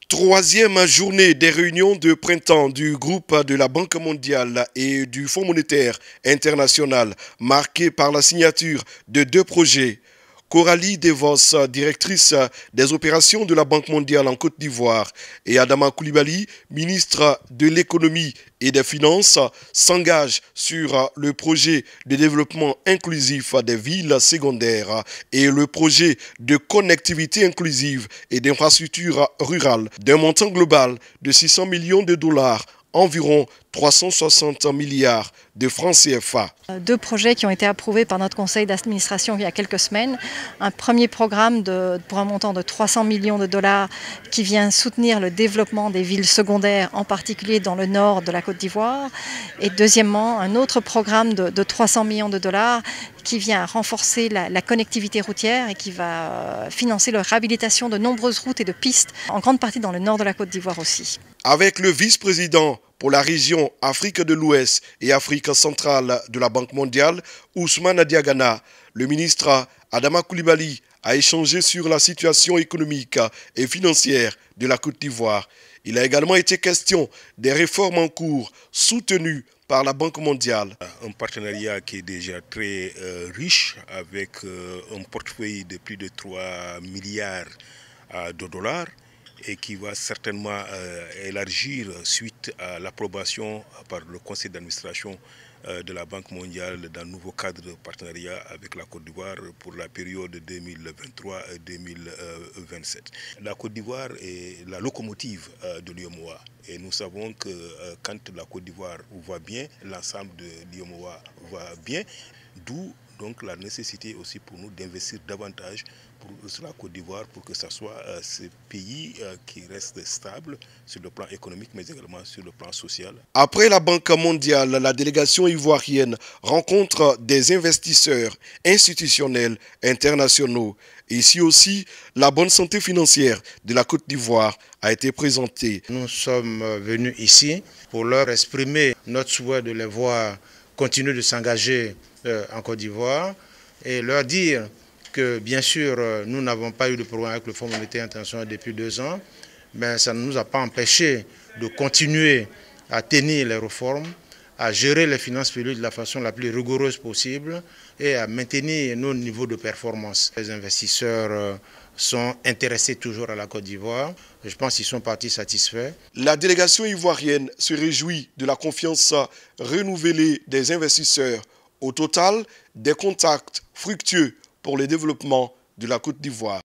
Troisième journée des réunions de printemps du groupe de la Banque mondiale et du Fonds monétaire international, marquée par la signature de deux projets. Coralie Devos, directrice des opérations de la Banque mondiale en Côte d'Ivoire, et Adama Koulibaly, ministre de l'économie et des finances, s'engagent sur le projet de développement inclusif des villes secondaires et le projet de connectivité inclusive et d'infrastructures rurales d'un montant global de 600 millions de dollars, environ 360 milliards de francs CFA. Deux projets qui ont été approuvés par notre conseil d'administration il y a quelques semaines. Un premier programme pour un montant de 300 millions de dollars qui vient soutenir le développement des villes secondaires, en particulier dans le nord de la Côte d'Ivoire. Et deuxièmement, un autre programme de 300 millions de dollars qui vient renforcer la connectivité routière et qui va financer la réhabilitation de nombreuses routes et de pistes, en grande partie dans le nord de la Côte d'Ivoire aussi. Avec le vice-président pour la région Afrique de l'Ouest et Afrique centrale de la Banque mondiale, Ousmane Diagana, le ministre Adama Koulibaly a échangé sur la situation économique et financière de la Côte d'Ivoire. Il a également été question des réformes en cours soutenues par la Banque mondiale. Un partenariat qui est déjà très riche avec un portefeuille de plus de 3 milliards de dollars et qui va certainement élargir suite à l'approbation par le conseil d'administration de la Banque mondiale d'un nouveau cadre de partenariat avec la Côte d'Ivoire pour la période 2023-2027. La Côte d'Ivoire est la locomotive de l'UEMOA et nous savons que quand la Côte d'Ivoire va bien, l'ensemble de l'UEMOA va bien, d'où donc la nécessité aussi pour nous d'investir davantage sur la Côte d'Ivoire pour que ce soit ce pays qui reste stable sur le plan économique mais également sur le plan social. Après la Banque mondiale, la délégation ivoirienne rencontre des investisseurs institutionnels internationaux. Ici aussi, la bonne santé financière de la Côte d'Ivoire a été présentée. Nous sommes venus ici pour leur exprimer notre souhait de les voir continuer de s'engager en Côte d'Ivoire et leur dire que bien sûr nous n'avons pas eu de problème avec le Fonds monétaire international depuis 2 ans, mais ça ne nous a pas empêché de continuer à tenir les réformes, à gérer les finances publiques de la façon la plus rigoureuse possible et à maintenir nos niveaux de performance. Les investisseurs sont intéressés toujours à la Côte d'Ivoire. Je pense qu'ils sont partis satisfaits. La délégation ivoirienne se réjouit de la confiance renouvelée des investisseurs. Au total, des contacts fructueux pour le développement de la Côte d'Ivoire.